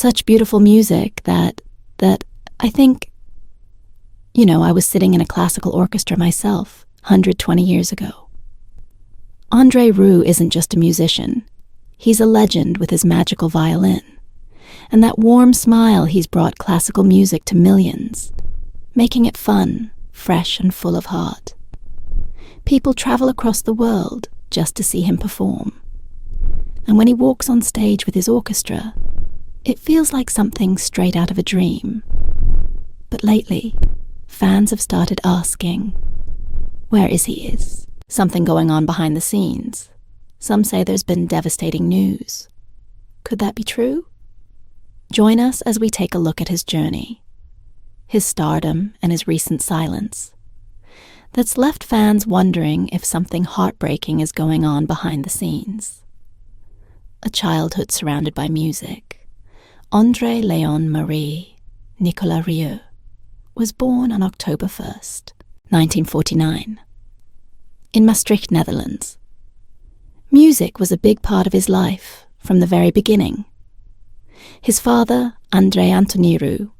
such beautiful music that I think, I was sitting in a classical orchestra myself 120 years ago. André Rieu isn't just a musician. He's a legend with his magical violin. And that warm smile he's brought classical music to millions, making it fun, fresh and full of heart. People travel across the world just to see him perform. And when he walks on stage with his orchestra, it feels like something straight out of a dream. But lately, fans have started asking, where is he? Something going on behind the scenes. Some say there's been devastating news. Could that be true? Join us as we take a look at his journey, his stardom and his recent silence. That's left fans wondering if something heartbreaking is going on behind the scenes. A childhood surrounded by music, André Léon Marie Nicolas Rieu was born on October 1st, 1949, in Maastricht, Netherlands. Music was a big part of his life from the very beginning. His father, André Rieu,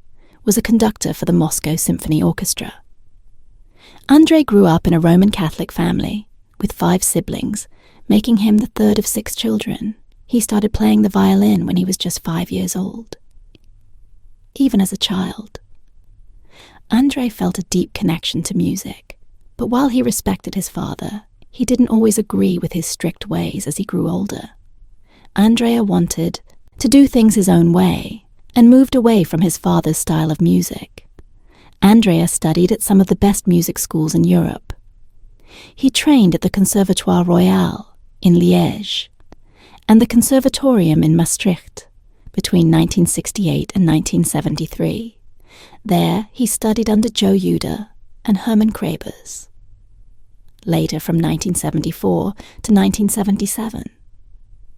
was a conductor for the Moscow Symphony Orchestra. André grew up in a Roman Catholic family with 5 siblings, making him the third of 6 children. He started playing the violin when he was just 5 years old. Even as a child, André felt a deep connection to music, but while he respected his father, he didn't always agree with his strict ways as he grew older. André wanted to do things his own way and moved away from his father's style of music. André studied at some of the best music schools in Europe. He trained at the Conservatoire Royal in Liège and the Conservatorium in Maastricht between 1968 and 1973. There, he studied under Joe Uda and Herman Krebers. Later, from 1974 to 1977,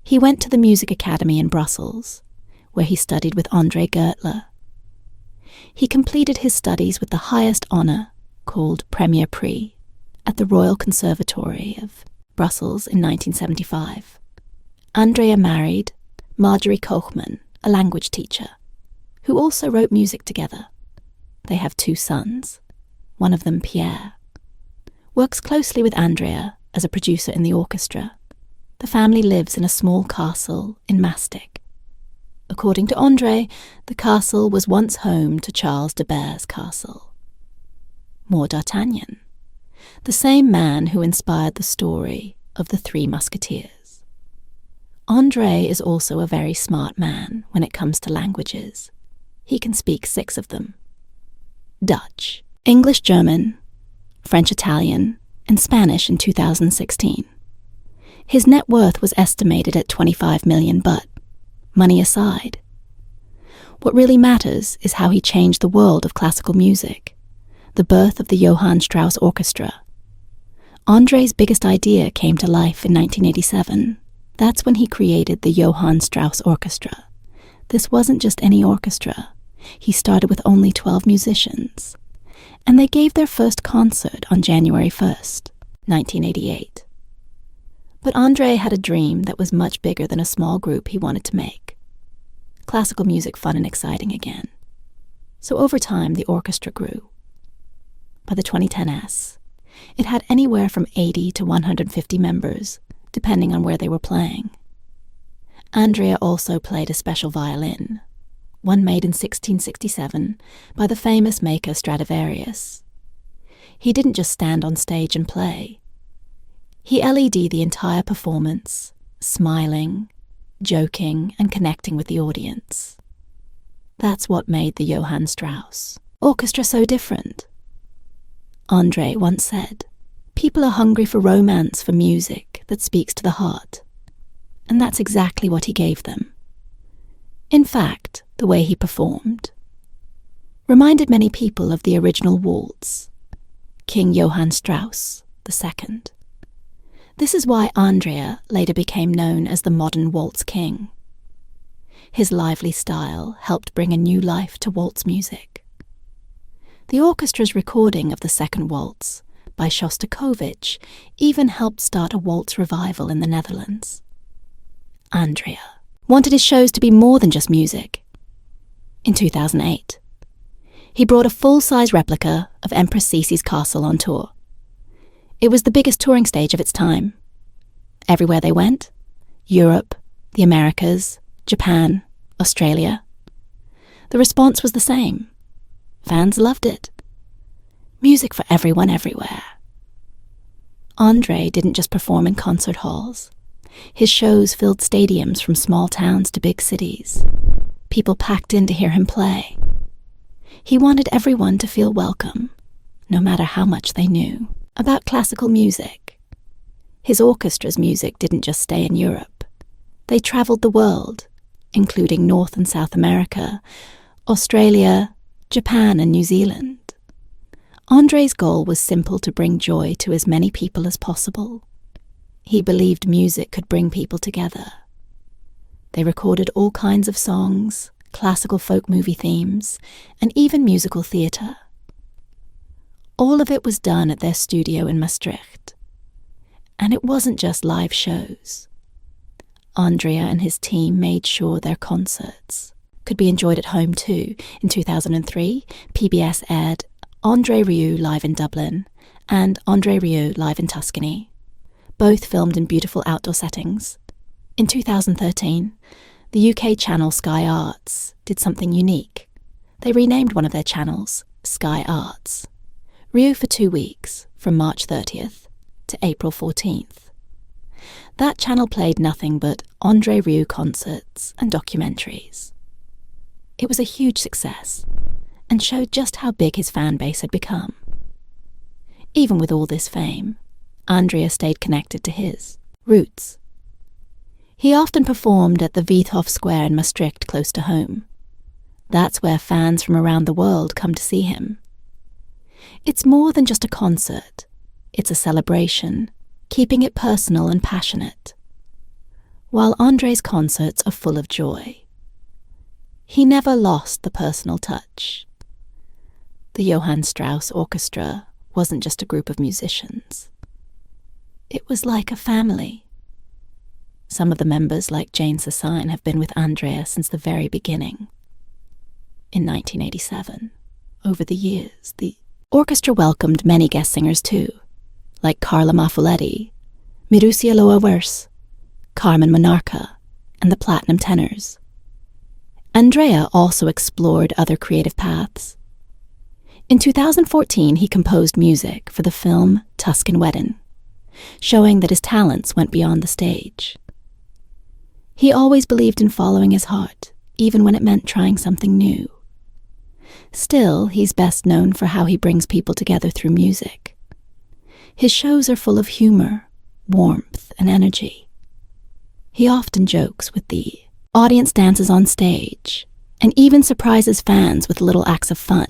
he went to the Music Academy in Brussels, where he studied with André Gertler. He completed his studies with the highest honour, called Premier Prix, at the Royal Conservatory of Brussels in 1975. Andrea married Marjorie Kochman, a language teacher, who also wrote music together. They have 2 sons, one of them Pierre. Works closely with Andrea as a producer in the orchestra. The family lives in a small castle in Maastricht. According to André, the castle was once home to Charles de Berre's castle. More D'Artagnan, the same man who inspired the story of the 3 Musketeers. André is also a very smart man when it comes to languages. He can speak 6 of them: Dutch, English, German, French, Italian, and Spanish in 2016. His net worth was estimated at 25 million, but, money aside, what really matters is how he changed the world of classical music, the birth of the Johann Strauss Orchestra. André's biggest idea came to life in 1987. That's when he created the Johann Strauss Orchestra. This wasn't just any orchestra. He started with only 12 musicians, and they gave their first concert on January 1st, 1988. But André had a dream that was much bigger than a small group he wanted to make. Classical music fun and exciting again. So over time, the orchestra grew. By the 2010s, it had anywhere from 80 to 150 members, depending on where they were playing. Andrea also played a special violin, one made in 1667 by the famous maker Stradivarius. He didn't just stand on stage and play. He LED'd the entire performance, smiling, joking, and connecting with the audience. That's what made the Johann Strauss Orchestra so different. André once said, "People are hungry for romance, for music that speaks to the heart." And that's exactly what he gave them. In fact, the way he performed reminded many people of the original Waltz, King Johann Strauss II. This is why Andrea later became known as the modern waltz king. His lively style helped bring a new life to waltz music. The orchestra's recording of the second waltz by Shostakovich even helped start a waltz revival in the Netherlands. Andrea wanted his shows to be more than just music. in 2008. He brought a full-size replica of Empress Sisi's castle on tour. It was the biggest touring stage of its time. Everywhere they went, Europe, the Americas, Japan, Australia. The response was the same. Fans loved it. Music for everyone everywhere. André didn't just perform in concert halls. His shows filled stadiums from small towns to big cities. People packed in to hear him play. He wanted everyone to feel welcome, no matter how much they knew about classical music. His orchestra's music didn't just stay in Europe. They traveled the world, including North and South America, Australia, Japan, and New Zealand. André's goal was simple: to bring joy to as many people as possible. He believed music could bring people together. They recorded all kinds of songs, classical folk movie themes, and even musical theatre. All of it was done at their studio in Maastricht. And it wasn't just live shows. André and his team made sure their concerts could be enjoyed at home too. In 2003, PBS aired André Rieu live in Dublin and André Rieu live in Tuscany, both filmed in beautiful outdoor settings. In 2013, the UK channel Sky Arts did something unique. They renamed one of their channels Sky Arts. Rieu for 2 weeks, from March 30th to April 14th. That channel played nothing but André Rieu concerts and documentaries. It was a huge success and showed just how big his fan base had become. Even with all this fame, André stayed connected to his roots. He often performed at the Wiethof Square in Maastricht, close to home. That's where fans from around the world come to see him. It's more than just a concert. It's a celebration, keeping it personal and passionate. While André's concerts are full of joy, he never lost the personal touch. The Johann Strauss Orchestra wasn't just a group of musicians. It was like a family. Some of the members, like Jane Sassine, have been with André since the very beginning. In 1987, over the years, the orchestra welcomed many guest singers too, like Carla Maffoletti, Mirusia Loa-Wers, Carmen Monarca, and the Platinum Tenors. Andrea also explored other creative paths. In 2014, he composed music for the film Tuscan Wedding, showing that his talents went beyond the stage. He always believed in following his heart, even when it meant trying something new. Still, he's best known for how he brings people together through music. His shows are full of humor, warmth, and energy. He often jokes with the audience, dances on stage, and even surprises fans with little acts of fun.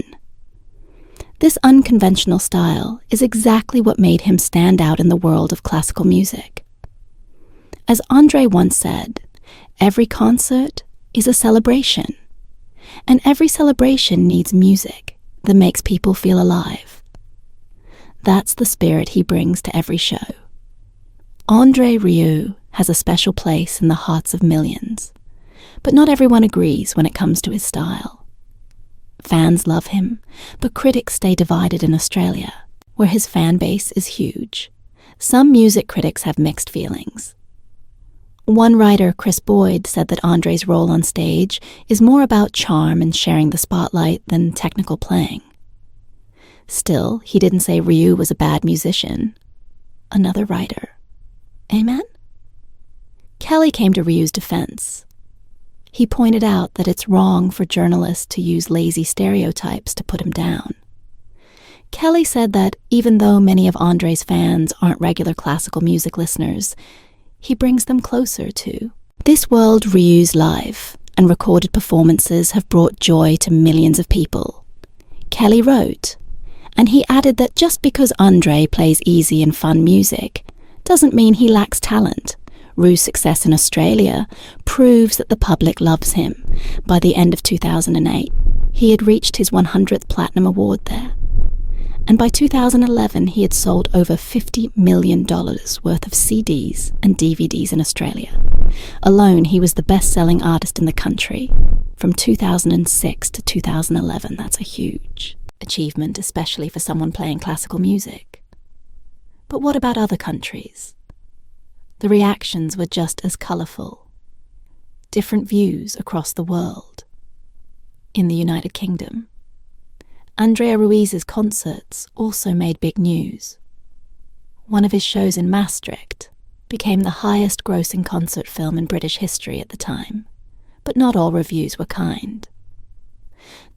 This unconventional style is exactly what made him stand out in the world of classical music. As André once said, every concert is a celebration, and every celebration needs music that makes people feel alive. That's the spirit he brings to every show. André Rieu has a special place in the hearts of millions, but not everyone agrees when it comes to his style. Fans love him, but critics stay divided in Australia, where his fan base is huge. Some music critics have mixed feelings. One writer, Chris Boyd, said that André's role on stage is more about charm and sharing the spotlight than technical playing. Still, he didn't say Rieu was a bad musician. Another writer. Amen? Kelly came to Rieu's defense. He pointed out that it's wrong for journalists to use lazy stereotypes to put him down. Kelly said that even though many of André's fans aren't regular classical music listeners, he brings them closer to this world. Rieu's live and recorded performances have brought joy to millions of people. Kelly wrote, and he added that just because André plays easy and fun music doesn't mean he lacks talent. Rieu's success in Australia proves that the public loves him. By the end of 2008, he had reached his 100th Platinum Award there. And by 2011, he had sold over $50 million worth of CDs and DVDs in Australia. Alone, he was the best-selling artist in the country. from 2006 to 2011. That's a huge achievement, especially for someone playing classical music. But what about other countries? The reactions were just as colourful. Different views across the world. In the United Kingdom, André Rieu's concerts also made big news. One of his shows in Maastricht became the highest-grossing concert film in British history at the time, but not all reviews were kind.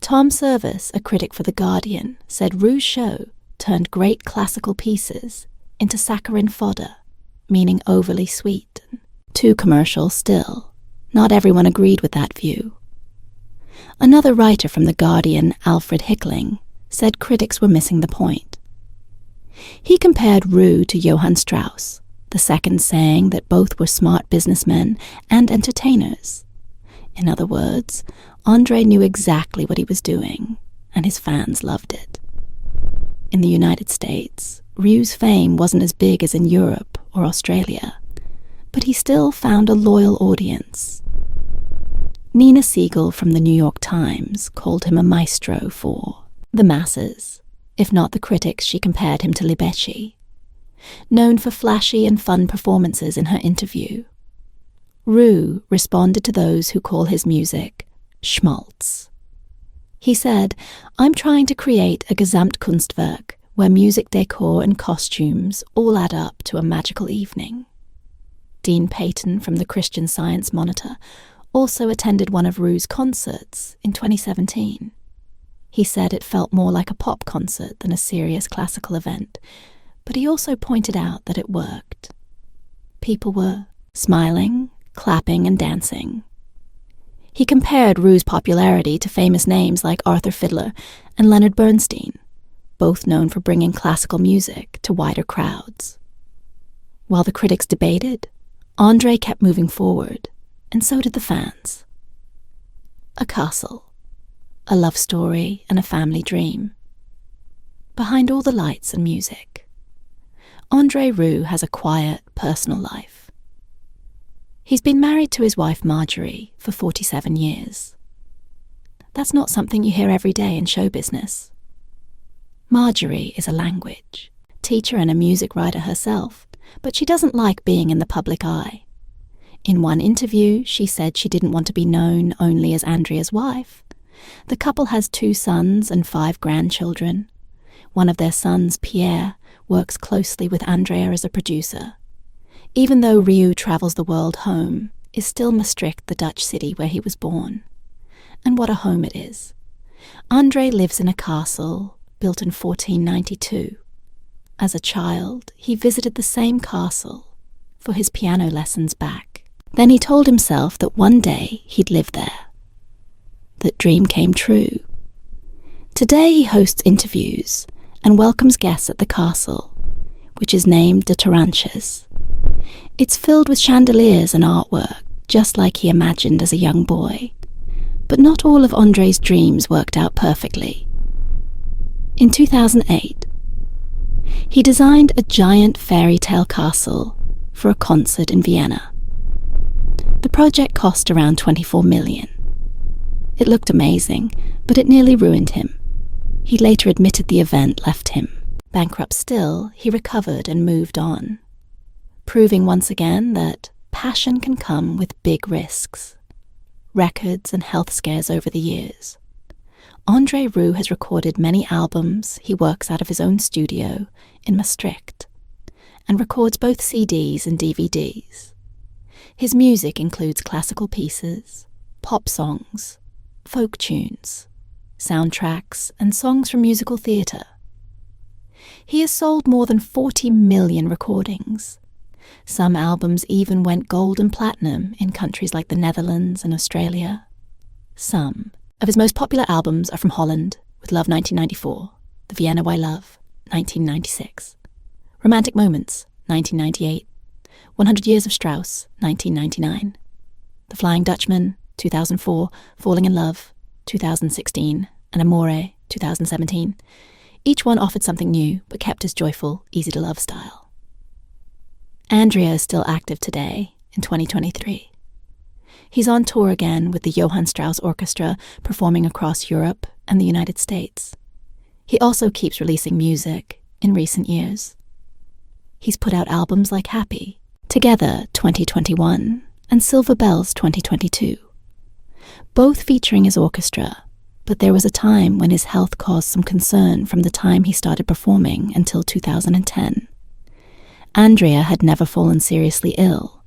Tom Service, a critic for The Guardian, said Rieu's show turned great classical pieces into saccharine fodder, meaning overly sweet. Too commercial still. Not everyone agreed with that view. Another writer from The Guardian, Alfred Hickling, said critics were missing the point. He compared Rieu to Johann Strauss, the second saying that both were smart businessmen and entertainers. In other words, André knew exactly what he was doing, and his fans loved it. In the United States, Rieu's fame wasn't as big as in Europe or Australia, but he still found a loyal audience. Nina Siegel from the New York Times called him a maestro for the masses. If not the critics, she compared him to Libeci, known for flashy and fun performances in her interview. Rieu responded to those who call his music schmaltz. He said, "I'm trying to create a Gesamtkunstwerk where music, decor and costumes all add up to a magical evening." Dean Payton from the Christian Science Monitor also attended one of Rieu's concerts in 2017. He said it felt more like a pop concert than a serious classical event, but he also pointed out that it worked. People were smiling, clapping and dancing. He compared Rieu's popularity to famous names like Arthur Fiedler and Leonard Bernstein, both known for bringing classical music to wider crowds. While the critics debated, André kept moving forward, and so did the fans. A castle, a love story and a family dream. Behind all the lights and music, André Rieu has a quiet, personal life. He's been married to his wife Marjorie for 47 years. That's not something you hear every day in show business. Marjorie is a language teacher and a music writer herself, but she doesn't like being in the public eye. In one interview, she said she didn't want to be known only as Andrea's wife. The couple has 2 sons and 5 grandchildren. One of their sons, Pierre, works closely with Andrea as a producer. Even though Rieu travels the world, home is still Maastricht, the Dutch city where he was born. And what a home it is. André lives in a castle built in 1492. As a child, he visited the same castle for his piano lessons back. Then he told himself that one day he'd live there. That dream came true. Today he hosts interviews and welcomes guests at the castle, which is named De Taranches. It's filled with chandeliers and artwork, just like he imagined as a young boy. But not all of André's dreams worked out perfectly. In 2008, he designed a giant fairy tale castle for a concert in Vienna. The project cost around 24 million. It looked amazing, but it nearly ruined him. He later admitted the event left him. Bankrupt still, he recovered and moved on, proving once again that passion can come with big risks, records and health scares over the years. André Rieu has recorded many albums. He works out of his own studio in Maastricht and records both CDs and DVDs. His music includes classical pieces, pop songs, folk tunes, soundtracks, and songs from musical theatre. He has sold more than 40 million recordings. Some albums even went gold and platinum in countries like the Netherlands and Australia. Some of his most popular albums are from Holland, with Love 1994, The Vienna Why Love, 1996, Romantic Moments, 1998, 100 Years of Strauss, 1999, The Flying Dutchman, 2004, Falling in Love, 2016, and Amore, 2017. Each one offered something new, but kept his joyful, easy-to-love style. Andrea is still active today, in 2023. He's on tour again with the Johann Strauss Orchestra, performing across Europe and the United States. He also keeps releasing music in recent years. He's put out albums like Happy, Together 2021, and Silver Bells 2022, both featuring his orchestra, but there was a time when his health caused some concern from the time he started performing until 2010. Andrea had never fallen seriously ill.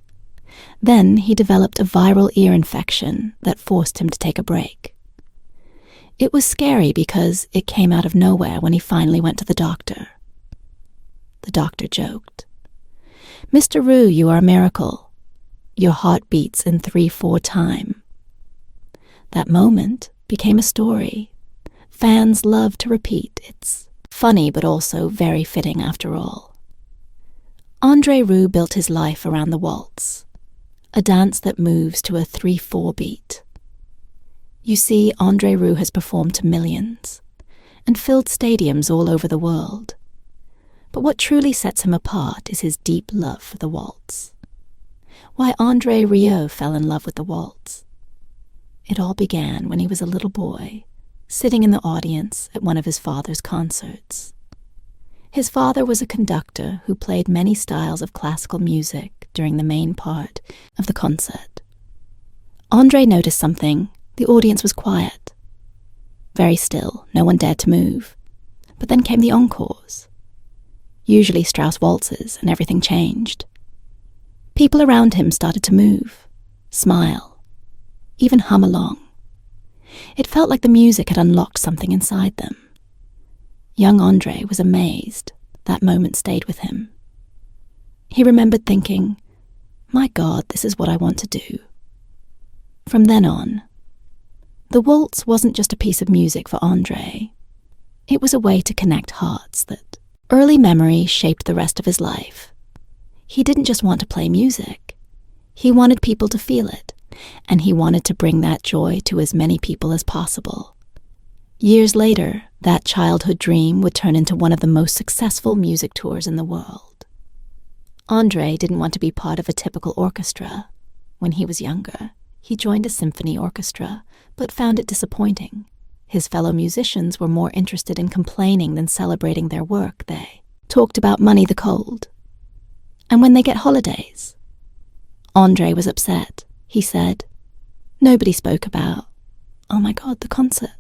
Then he developed a viral ear infection that forced him to take a break. It was scary because it came out of nowhere when he finally went to the doctor. The doctor joked, "Mr. Rieu, you are a miracle. Your heart beats in 3/4 time." That moment became a story. Fans love to repeat. It's funny but also very fitting after all. André Rieu built his life around the waltz, a dance that moves to a 3/4 beat. You see, André Rieu has performed to millions and filled stadiums all over the world. But what truly sets him apart is his deep love for the waltz. Why André Rieu fell in love with the waltz. It all began when he was a little boy, sitting in the audience at one of his father's concerts. His father was a conductor who played many styles of classical music during the main part of the concert. André noticed something. The audience was quiet. Very still, no one dared to move. But then came the encores. Usually Strauss waltzes, and everything changed. People around him started to move, smile, even hum along. It felt like the music had unlocked something inside them. Young André was amazed. That moment stayed with him. He remembered thinking, "My God, this is what I want to do." From then on, the waltz wasn't just a piece of music for André. It was a way to connect hearts that early memory shaped the rest of his life. He didn't just want to play music. He wanted people to feel it, and he wanted to bring that joy to as many people as possible. Years later, that childhood dream would turn into one of the most successful music tours in the world. André didn't want to be part of a typical orchestra. When he was younger, he joined a symphony orchestra, but found it disappointing. His fellow musicians were more interested in complaining than celebrating their work. They talked about money the cold. And when they get holidays, André was upset. He said, "Nobody spoke about, oh my God, the concert.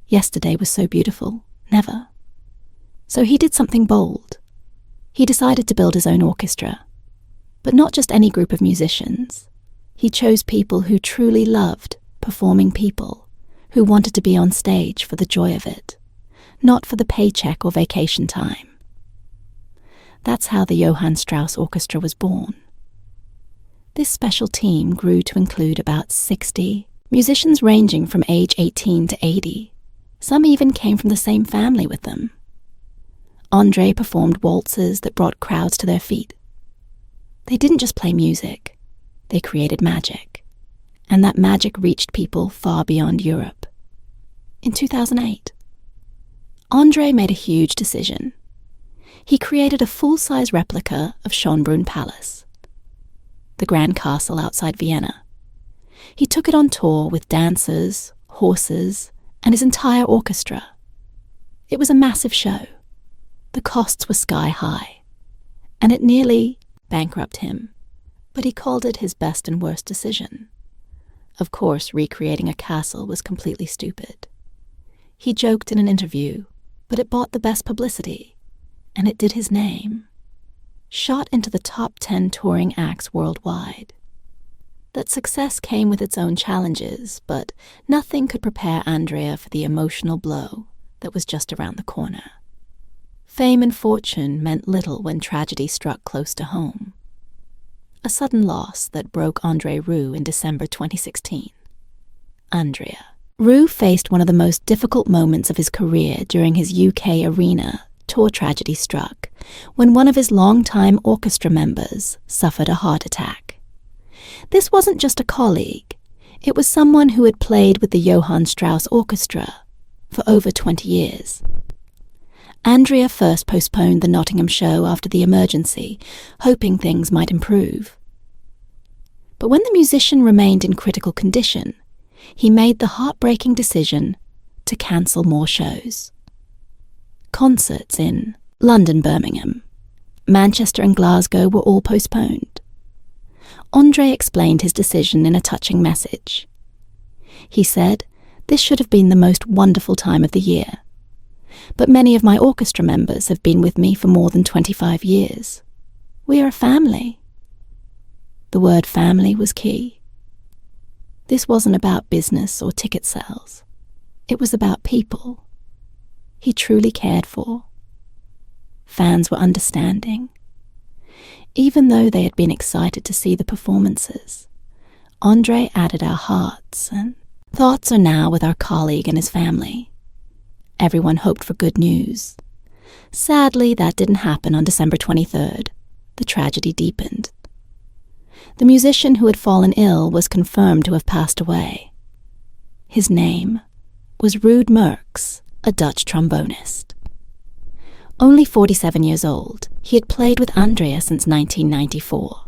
Yesterday was so beautiful. Never." So he did something bold. He decided to build his own orchestra, but not just any group of musicians. He chose people who truly loved performing people, who wanted to be on stage for the joy of it, not for the paycheck or vacation time. That's how the Johann Strauss Orchestra was born. This special team grew to include about 60 musicians ranging from age 18 to 80. Some even came from the same family with them. André performed waltzes that brought crowds to their feet. They didn't just play music, they created magic. And that magic reached people far beyond Europe. In 2008, André made a huge decision. He created a full-size replica of Schönbrunn Palace, the grand castle outside Vienna. He took it on tour with dancers, horses, and his entire orchestra. It was a massive show. The costs were sky high, and it nearly bankrupted him, but he called it his best and worst decision. Of course, recreating a castle was completely stupid. He joked in an interview, but it bought the best publicity, and it did his name. Shot into the top 10 touring acts worldwide. That success came with its own challenges, but nothing could prepare Andrea for the emotional blow that was just around the corner. Fame and fortune meant little when tragedy struck close to home. A sudden loss that broke André Rieu in December 2016. Andrea. Rieu faced one of the most difficult moments of his career during his UK arena tour tragedy struck, when one of his longtime orchestra members suffered a heart attack. This wasn't just a colleague, it was someone who had played with the Johann Strauss Orchestra for over 20 years. Andrea first postponed the Nottingham show after the emergency, hoping things might improve. But when the musician remained in critical condition, he made the heartbreaking decision to cancel more shows. Concerts in London, Birmingham, Manchester and Glasgow were all postponed. André explained his decision in a touching message. He said, "This should have been the most wonderful time of the year. But many of my orchestra members have been with me for more than 25 years. We are a family." The word family was key. This wasn't about business or ticket sales. It was about people he truly cared for. Fans were understanding. Even though they had been excited to see the performances, André added our hearts and thoughts are now with our colleague and his family. Everyone hoped for good news. Sadly, that didn't happen on December 23rd. The tragedy deepened. The musician who had fallen ill was confirmed to have passed away. His name was Ruud Merckx, a Dutch trombonist. Only 47 years old, he had played with Andrea since 1994.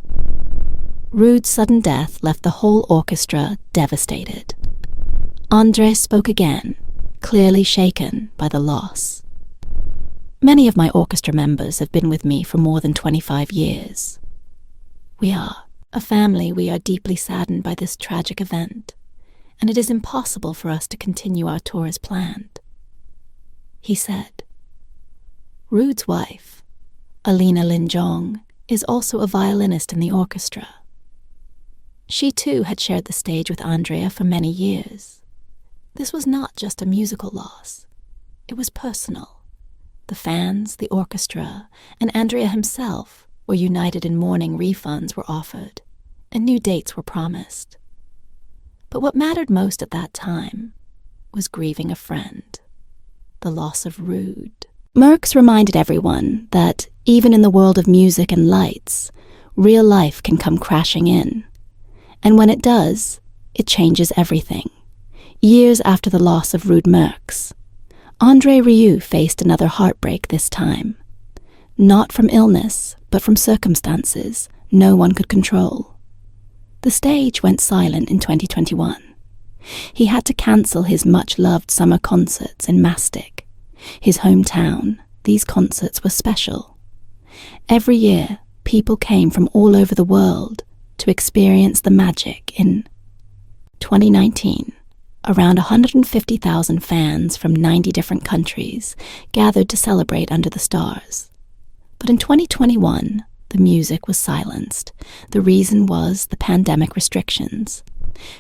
Ruud's sudden death left the whole orchestra devastated. André spoke again, clearly shaken by the loss. "Many of my orchestra members have been with me for more than 25 years. We are a family. We are deeply saddened by this tragic event, and it is impossible for us to continue our tour as planned," he said. Ruud's wife, Alina Linjong, is also a violinist in the orchestra. She too had shared the stage with Andrea for many years. This was not just a musical loss. It was personal. The fans, the orchestra, and Andrea himself were united in mourning. Refunds were offered, and new dates were promised. But what mattered most at that time was grieving a friend, the loss of Ruud. Merckx reminded everyone that, even in the world of music and lights, real life can come crashing in. And when it does, it changes everything. Years after the loss of Ruud Merckx, André Rieu faced another heartbreak this time. Not from illness, but from circumstances no one could control. The stage went silent in 2021. He had to cancel his much-loved summer concerts in Maastricht, his hometown. These concerts were special. Every year, people came from all over the world to experience the magic. In 2019, around 150,000 fans from 90 different countries gathered to celebrate under the stars. But in 2021, the music was silenced. The reason was the pandemic restrictions.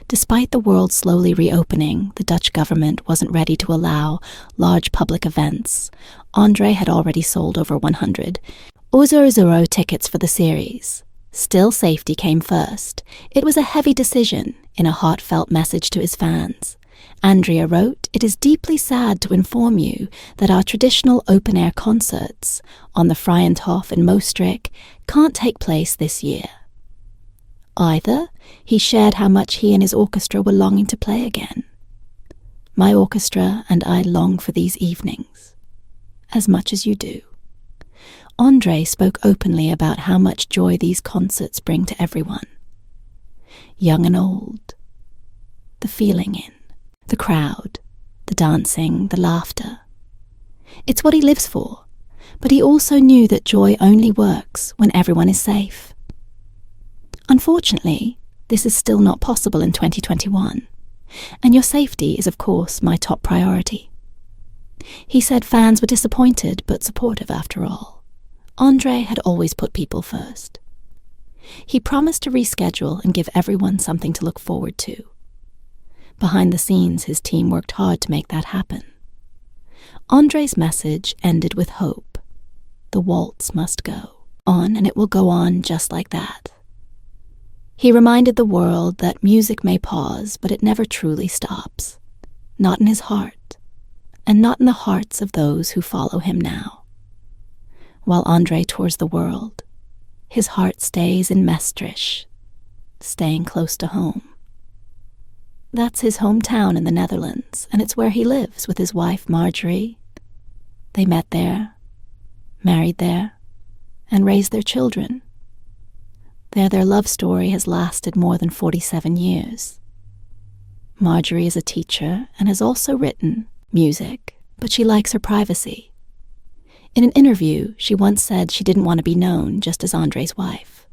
Despite the world slowly reopening, the Dutch government wasn't ready to allow large public events. André had already sold over 100,000 tickets for the series. Still, safety came first. It was a heavy decision. In a heartfelt message to his fans, Andrea wrote, "It is deeply sad to inform you that our traditional open-air concerts on the Vrijenthof in Maastricht can't take place this year." Either, he shared how much he and his orchestra were longing to play again. "My orchestra and I long for these evenings, as much as you do." André spoke openly about how much joy these concerts bring to everyone, young and old. The feeling in the crowd, the dancing, the laughter. It's what he lives for, but he also knew that joy only works when everyone is safe. Unfortunately, this is still not possible in 2021, and your safety is, of course, my top priority. He said fans were disappointed but supportive after all. André had always put people first. He promised to reschedule and give everyone something to look forward to. Behind the scenes, his team worked hard to make that happen. André's message ended with hope. The waltz must go on, and it will go on just like that. He reminded the world that music may pause, but it never truly stops. Not in his heart, and not in the hearts of those who follow him now. While André tours the world, his heart stays in Maastricht, staying close to home. That's his hometown in the Netherlands, and it's where he lives with his wife Marjorie. They met there, married there, and raised their children. There, their love story has lasted more than 47 years. Marjorie is a teacher and has also written music, but she likes her privacy. In an interview, she once said she didn't want to be known just as André's wife.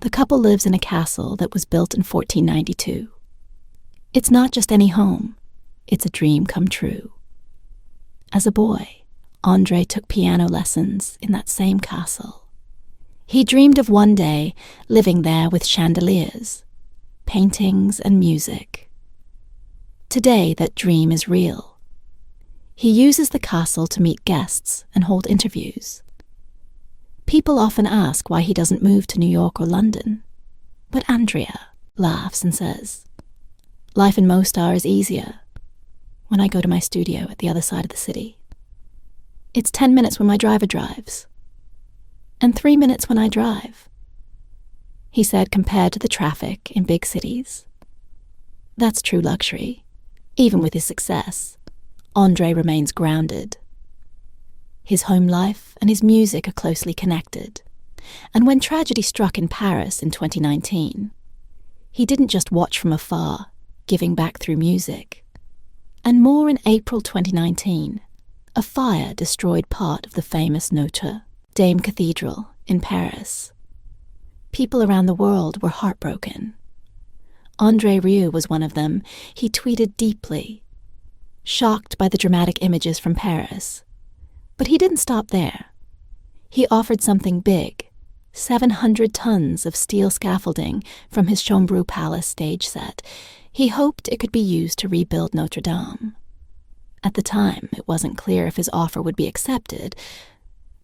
The couple lives in a castle that was built in 1492. It's not just any home, it's a dream come true. As a boy, André took piano lessons in that same castle. He dreamed of one day living there with chandeliers, paintings and music. Today, that dream is real. He uses the castle to meet guests and hold interviews. People often ask why he doesn't move to New York or London, but Andrea laughs and says, "Life in Mostar is easier when I go to my studio at the other side of the city. It's 10 minutes when my driver drives, and 3 minutes when I drive." He said compared to the traffic in big cities. That's true luxury. Even with his success, André remains grounded. His home life and his music are closely connected, and when tragedy struck in Paris in 2019, he didn't just watch from afar, giving back through music. And more in April 2019, a fire destroyed part of the famous Notre Dame Cathedral in Paris. People around the world were heartbroken. André Rieu was one of them. He tweeted deeply, shocked by the dramatic images from Paris. But he didn't stop there. He offered something big, 700 tons of steel scaffolding from his Chambreau Palace stage set. He hoped it could be used to rebuild Notre Dame. At the time, it wasn't clear if his offer would be accepted,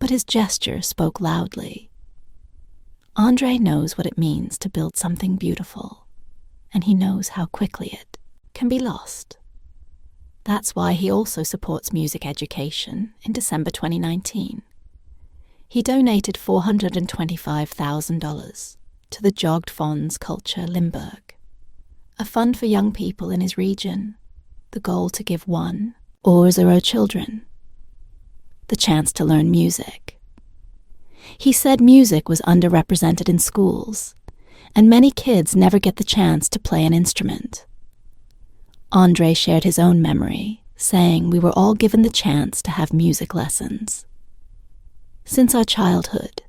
but his gesture spoke loudly. André knows what it means to build something beautiful, and he knows how quickly it can be lost. That's why he also supports music education in December 2019. He donated $425,000 to the Jogged Fonds Culture Limburg, a fund for young people in his region, the goal to give 1 or 0 children the chance to learn music. He said music was underrepresented in schools, and many kids never get the chance to play an instrument. André shared his own memory, saying we were all given the chance to have music lessons. Since our childhood,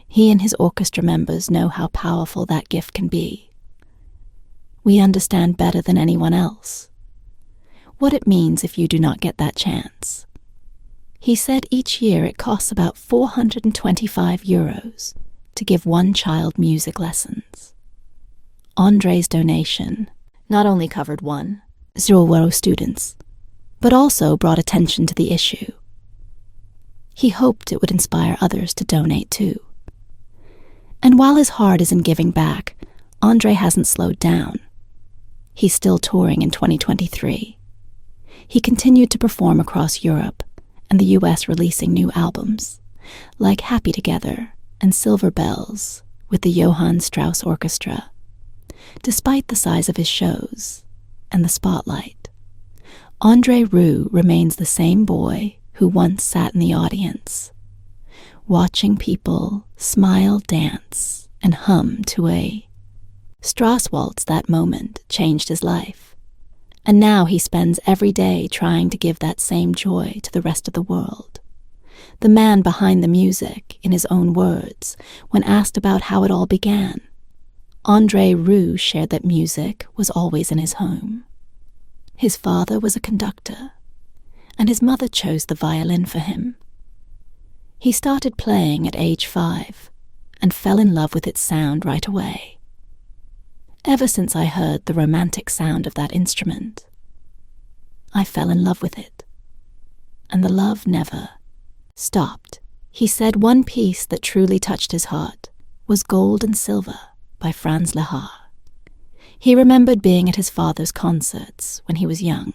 he and his orchestra members know how powerful that gift can be. We understand better than anyone else what it means if you do not get that chance. He said each year it costs about €425 to give 1 child music lessons. André's donation not only covered 1-0 students, but also brought attention to the issue. He hoped it would inspire others to donate too. And while his heart is in giving back, André hasn't slowed down. He's still touring in 2023. He continued to perform across Europe and the US, releasing new albums, like Happy Together and Silver Bells with the Johann Strauss Orchestra. Despite the size of his shows and the spotlight, André Rieu remains the same boy who once sat in the audience, watching people smile, dance, and hum to a Strauss waltz. That moment changed his life. And now he spends every day trying to give that same joy to the rest of the world. The man behind the music, in his own words, when asked about how it all began, André Rieu shared that music was always in his home. His father was a conductor, and his mother chose the violin for him. He started playing at age 5 and fell in love with its sound right away. Ever since I heard the romantic sound of that instrument, I fell in love with it, and the love never stopped. He said one piece that truly touched his heart was Gold and Silver by Franz Lehár. He remembered being at his father's concerts when he was young.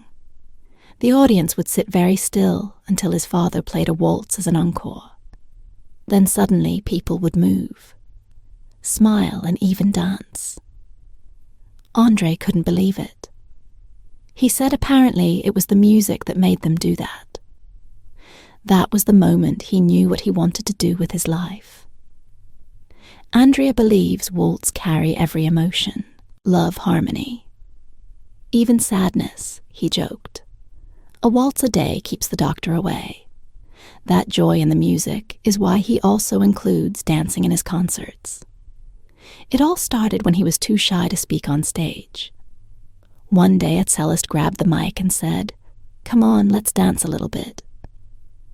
The audience would sit very still until his father played a waltz as an encore. Then suddenly people would move, smile, and even dance. André couldn't believe it. He said apparently it was the music that made them do that. That was the moment he knew what he wanted to do with his life. Andrea believes waltz carry every emotion, love, harmony. Even sadness, he joked. A waltz a day keeps the doctor away. That joy in the music is why he also includes dancing in his concerts. It all started when he was too shy to speak on stage. One day a cellist grabbed the mic and said, "Come on, let's dance a little bit."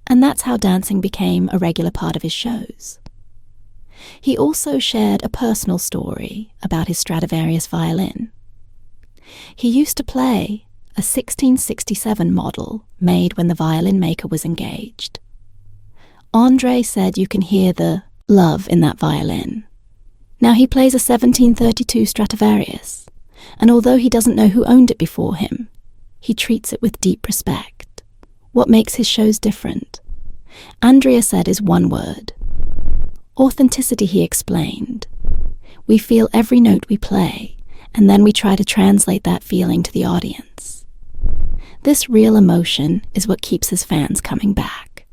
And that's how dancing became a regular part of his shows. He also shared a personal story about his Stradivarius violin. He used to play a 1667 model made when the violin maker was engaged. André said you can hear the love in that violin. Now he plays a 1732 Stradivarius, and although he doesn't know who owned it before him, he treats it with deep respect. What makes his shows different? Andrea said is one word. Authenticity, he explained. We feel every note we play, and then we try to translate that feeling to the audience. This real emotion is what keeps his fans coming back.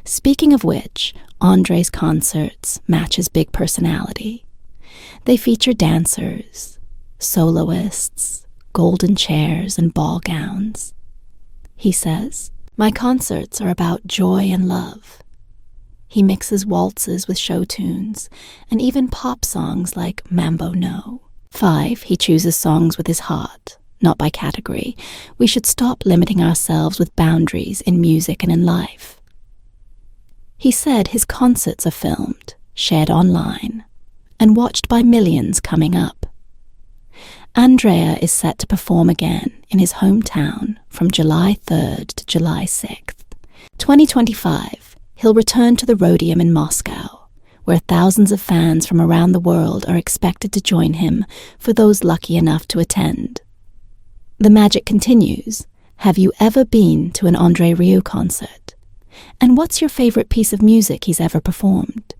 Speaking of which, André's concerts match his big personality. They feature dancers, soloists, golden chairs, and ball gowns. He says, "My concerts are about joy and love." He mixes waltzes with show tunes, and even pop songs like Mambo No. 5, he chooses songs with his heart, not by category. We should stop limiting ourselves with boundaries in music and in life. He said his concerts are filmed, shared online, and watched by millions coming up. Andrea is set to perform again in his hometown from July 3rd to July 6th. 2025, he'll return to the Rhodium in Moscow, where thousands of fans from around the world are expected to join him for those lucky enough to attend. The magic continues. Have you ever been to an André Rieu concert? And what's your favorite piece of music he's ever performed?